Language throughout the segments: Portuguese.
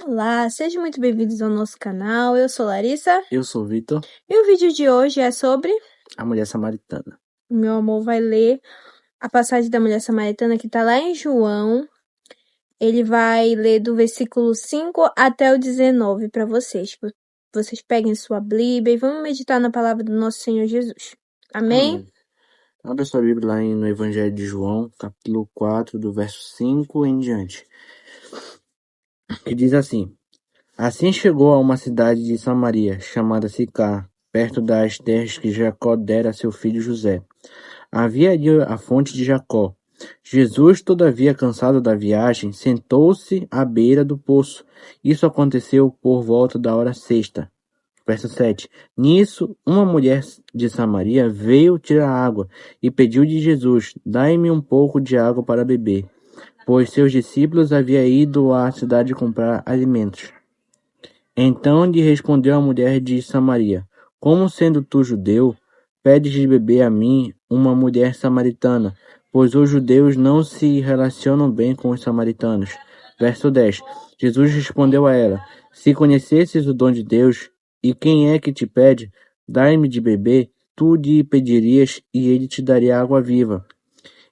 Olá, sejam muito bem-vindos ao nosso canal. Eu sou Larissa Eu sou o Vitor, e o vídeo de hoje é sobre... a mulher samaritana. Meu amor vai ler a passagem da mulher samaritana que está lá em João. Ele vai ler do versículo 5 até o 19 para vocês. Vocês peguem sua Bíblia e vamos meditar na palavra do nosso Senhor Jesus. Amém? Amém. Abra sua Bíblia lá no Evangelho de João, capítulo 4, do verso 5 em diante. Que diz assim: Assim chegou a uma cidade de Samaria, chamada Sicar, perto das terras que Jacó dera a seu filho José. Havia ali a fonte de Jacó. Jesus, todavia cansado da viagem, sentou-se à beira do poço. Isso aconteceu por volta da hora sexta. Verso 7. Nisso, uma mulher de Samaria veio tirar água e pediu de Jesus: Dai-me um pouco de água para beber, pois seus discípulos haviam ido à cidade comprar alimentos. Então lhe respondeu a mulher de Samaria: Como sendo tu judeu, pedes de beber a mim, uma mulher samaritana? Pois os judeus não se relacionam bem com os samaritanos. Verso 10. Jesus respondeu a ela: Se conhecesses o dom de Deus, e quem é que te pede, dai-me de beber, tu lhe pedirias, e ele te daria água viva.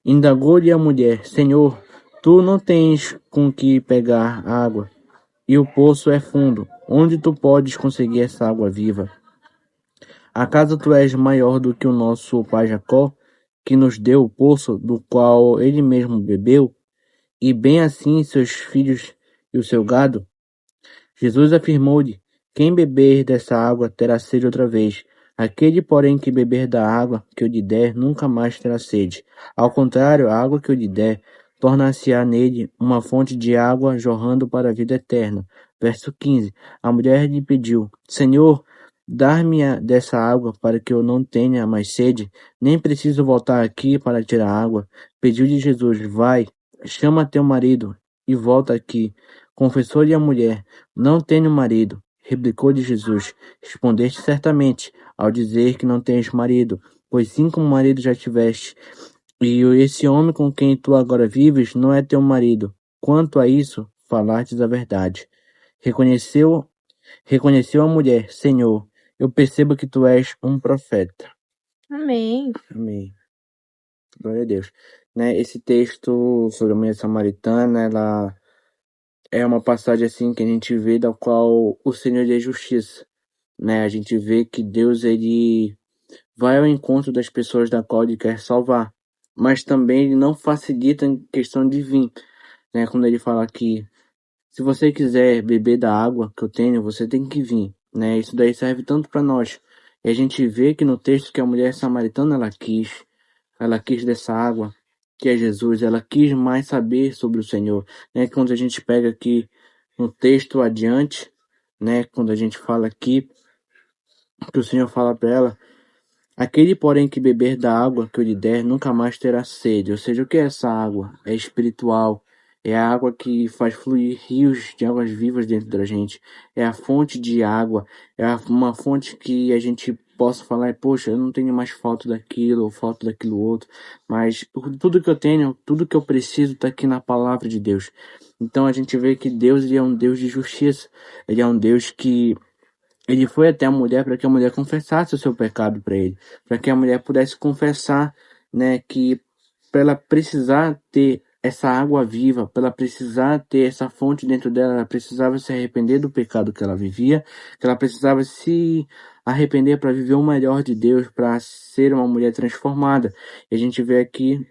Indagou-lhe a mulher: Senhor, tu não tens com que pegar água, e o poço é fundo. Onde tu podes conseguir essa água viva? Acaso tu és maior do que o nosso pai Jacó, que nos deu o poço, do qual ele mesmo bebeu, e bem assim seus filhos e o seu gado? Jesus afirmou-lhe: Quem beber dessa água terá sede outra vez. Aquele, porém, que beber da água que eu lhe der, nunca mais terá sede. Ao contrário, a água que eu lhe der, tornar-se-á nele uma fonte de água jorrando para a vida eterna. Verso 15. A mulher lhe pediu: Senhor, dar-me dessa água para que eu não tenha mais sede, nem preciso voltar aqui para tirar água. Pediu-lhe Jesus: Vai, chama teu marido e volta aqui. Confessou-lhe a mulher: Não tenho marido. Replicou-lhe Jesus: Respondeste certamente, ao dizer que não tens marido, pois 5 maridos já tiveste, e esse homem com quem tu agora vives não é teu marido. Quanto a isso, falastes a verdade. Reconheceu a mulher: Senhor, eu percebo que tu és um profeta. Amém. Amém. Glória a Deus. Esse texto sobre a mulher samaritana, ela é uma passagem assim que a gente vê da qual o Senhor é justiça, A gente vê que Deus, ele vai ao encontro das pessoas da qual ele quer salvar, mas também ele não facilita em questão de vir, Quando ele fala que se você quiser beber da água que eu tenho, você tem que vir, Isso daí serve tanto para nós. E a gente vê que no texto que a mulher samaritana ela quis dessa água, que é Jesus, ela quis mais saber sobre o Senhor, Quando a gente pega aqui no texto adiante, Quando a gente fala aqui, que o Senhor fala para ela: Aquele, porém, que beber da água que eu lhe der, nunca mais terá sede. Ou seja, o que é essa água? É espiritual. É a água que faz fluir rios de águas vivas dentro da gente. É a fonte de água. Uma fonte que a gente possa falar: poxa, eu não tenho mais falta daquilo ou falta daquilo outro. Mas tudo que eu tenho, tudo que eu preciso está aqui na palavra de Deus. Então a gente vê que Deus, ele é um Deus de justiça. Ele é um Deus que ele foi até a mulher para que a mulher confessasse o seu pecado para ele, para que a mulher pudesse confessar, que para ela precisar ter essa água viva, para ela precisar ter essa fonte dentro dela, ela precisava se arrepender do pecado que ela vivia, que ela precisava se arrepender para viver o melhor de Deus, para ser uma mulher transformada. E a gente vê aqui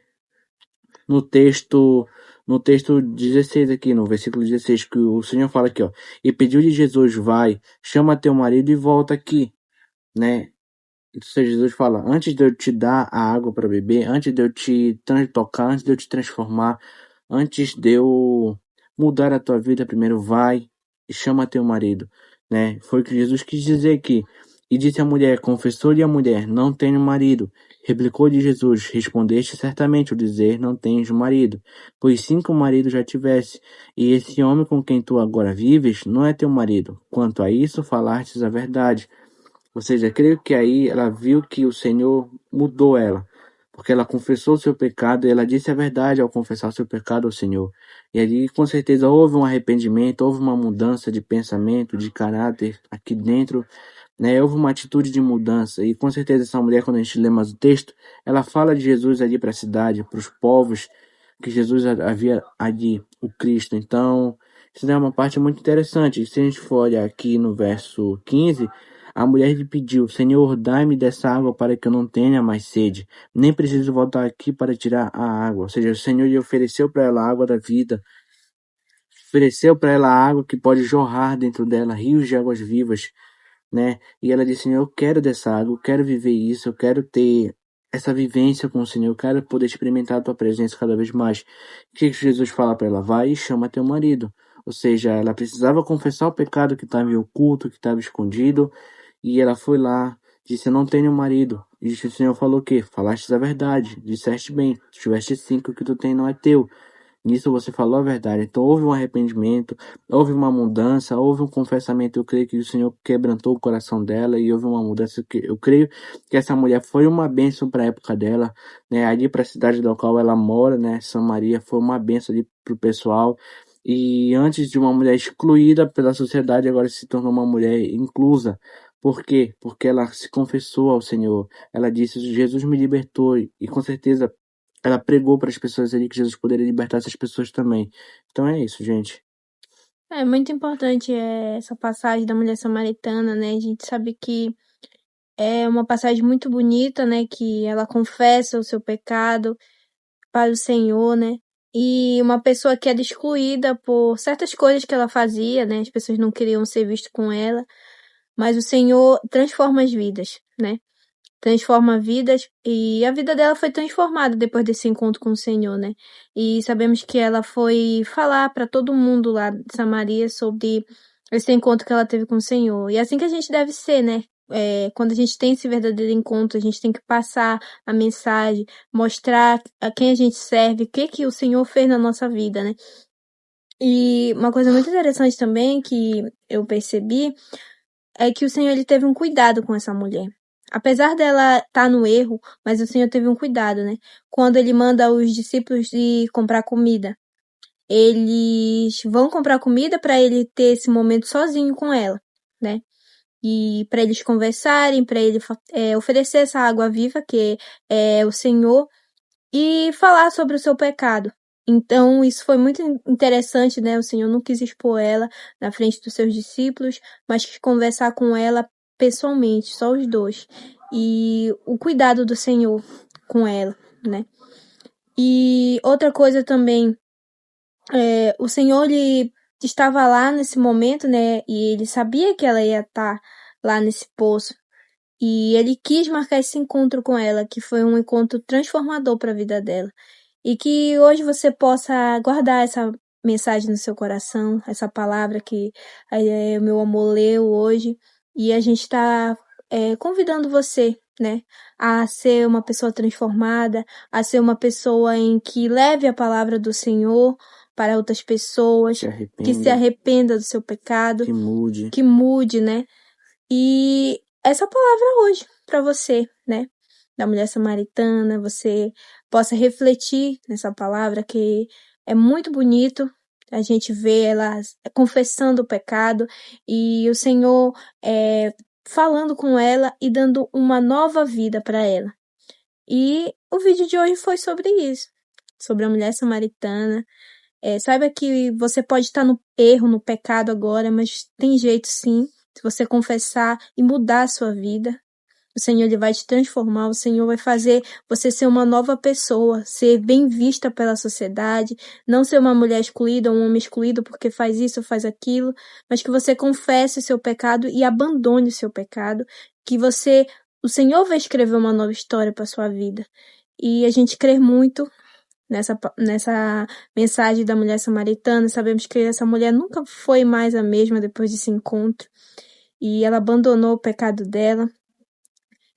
no texto 16 aqui, no versículo 16, que o Senhor fala aqui, ó: E pediu-lhe Jesus: Vai, chama teu marido e volta aqui, Então Jesus fala: antes de eu te dar a água para beber, antes de eu te tocar, antes de eu te transformar, antes de eu mudar a tua vida, primeiro vai e chama teu marido, Foi o que Jesus quis dizer aqui. E disse a mulher: Confessou-lhe a mulher: Não tenho marido. Replicou-lhe Jesus: Respondeste certamente ao dizer: Não tens marido, pois 5 maridos já tiveste, e esse homem com quem tu agora vives não é teu marido. Quanto a isso, falastes a verdade. Ou seja, creio que aí ela viu que o Senhor mudou ela. porque ela confessou o seu pecado e ela disse a verdade ao confessar o seu pecado ao Senhor. E ali, com certeza, houve um arrependimento, houve uma mudança de pensamento, de caráter aqui dentro, né? Houve uma atitude de mudança. E com certeza essa mulher, quando a gente lê mais o texto, ela fala de Jesus ali para a cidade, para os povos, que Jesus havia ali, o Cristo. Então, isso é uma parte muito interessante. E se a gente for olhar aqui no verso 15, a mulher lhe pediu: Senhor, dai-me dessa água para que eu não tenha mais sede, nem preciso voltar aqui para tirar a água. Ou seja, o Senhor lhe ofereceu para ela a água da vida, ofereceu para ela a água que pode jorrar dentro dela, rios de águas vivas, né? E ela disse: Senhor, eu quero dessa água, eu quero viver isso, eu quero ter essa vivência com o Senhor, eu quero poder experimentar a tua presença cada vez mais. O que Jesus fala para ela? Vai e chama teu marido. Ou seja, ela precisava confessar o pecado que estava em oculto, que estava escondido, e ela foi lá, disse: Eu não tenho marido. E o Senhor falou o quê? Falaste a verdade, disseste bem, tiveste 5, o que tu tem não é teu. Nisso você falou a verdade. Então houve um arrependimento, houve uma mudança, houve um confessamento. Eu creio que o Senhor quebrantou o coração dela e houve uma mudança. Que eu creio que essa mulher foi uma bênção para a época dela, né? Ali para a cidade da qual ela mora, né? Samaria foi uma bênção ali para o pessoal. E antes de uma mulher excluída pela sociedade, agora se tornou uma mulher inclusa. Por quê? Porque ela se confessou ao Senhor. Ela disse: Jesus me libertou. E com certeza ela pregou para as pessoas ali que Jesus poderia libertar essas pessoas também. Então é isso, gente. É muito importante essa passagem da mulher samaritana, né? A gente sabe que é uma passagem muito bonita, né? Que ela confessa o seu pecado para o Senhor, né? E uma pessoa que era excluída por certas coisas que ela fazia, né? As pessoas não queriam ser vistas com ela, mas o Senhor transforma as vidas, né? Transforma vidas e a vida dela foi transformada depois desse encontro com o Senhor, né? E sabemos que ela foi falar para todo mundo lá de Samaria sobre esse encontro que ela teve com o Senhor. E é assim que a gente deve ser, né? Quando a gente tem esse verdadeiro encontro, a gente tem que passar a mensagem, mostrar a quem a gente serve, o que que o Senhor fez na nossa vida, né? E uma coisa muito interessante também que eu percebi é que o Senhor ele teve um cuidado com essa mulher. Apesar dela estar no erro, mas o Senhor teve um cuidado, né? Quando ele manda os discípulos ir comprar comida. Eles vão comprar comida para ele ter esse momento sozinho com ela, né? E para eles conversarem, para ele oferecer essa água viva que é o Senhor e falar sobre o seu pecado. Então, isso foi muito interessante, né? O Senhor não quis expor ela na frente dos seus discípulos, mas quis conversar com ela pessoalmente, só os dois. E o cuidado do Senhor com ela, né? E outra coisa também, o Senhor ele estava lá nesse momento, né? E ele sabia que ela ia estar lá nesse poço. E ele quis marcar esse encontro com ela, que foi um encontro transformador para a vida dela. E que hoje você possa guardar essa mensagem no seu coração, essa palavra que o meu amor leu hoje. E a gente está convidando você, né, a ser uma pessoa transformada, a ser uma pessoa em que leve a palavra do Senhor para outras pessoas, que se arrependa do seu pecado, que mude, né? E essa palavra hoje para você, né? Da mulher samaritana, você possa refletir nessa palavra que é muito bonito. A gente vê ela confessando o pecado e o Senhor falando com ela e dando uma nova vida para ela. E o vídeo de hoje foi sobre isso, sobre a mulher samaritana. Saiba que você pode estar no erro, no pecado agora, mas tem jeito sim. Se você confessar e mudar a sua vida, o Senhor ele vai te transformar, o Senhor vai fazer você ser uma nova pessoa, ser bem vista pela sociedade, não ser uma mulher excluída ou um homem excluído porque faz isso ou faz aquilo, mas que você confesse o seu pecado e abandone o seu pecado, que o Senhor vai escrever uma nova história para sua vida. E a gente crê muito nessa mensagem da mulher samaritana. Sabemos que essa mulher nunca foi mais a mesma depois desse encontro. E ela abandonou o pecado dela.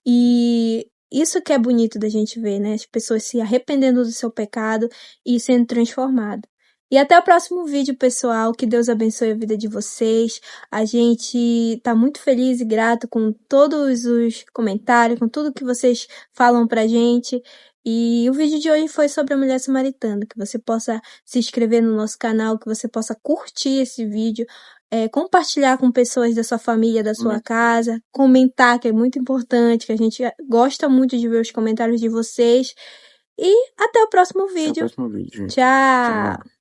E isso que é bonito da gente ver, né? As pessoas se arrependendo do seu pecado e sendo transformadas. E até o próximo vídeo, pessoal. Que Deus abençoe a vida de vocês. A gente tá muito feliz e grato com todos os comentários, com tudo que vocês falam pra gente. E o vídeo de hoje foi sobre a mulher samaritana, que você possa se inscrever no nosso canal, que você possa curtir esse vídeo, compartilhar com pessoas da sua família, da sua casa, comentar, que é muito importante, que a gente gosta muito de ver os comentários de vocês. E até o próximo Até o vídeo. próximo vídeo, gente. Tchau! Tchau.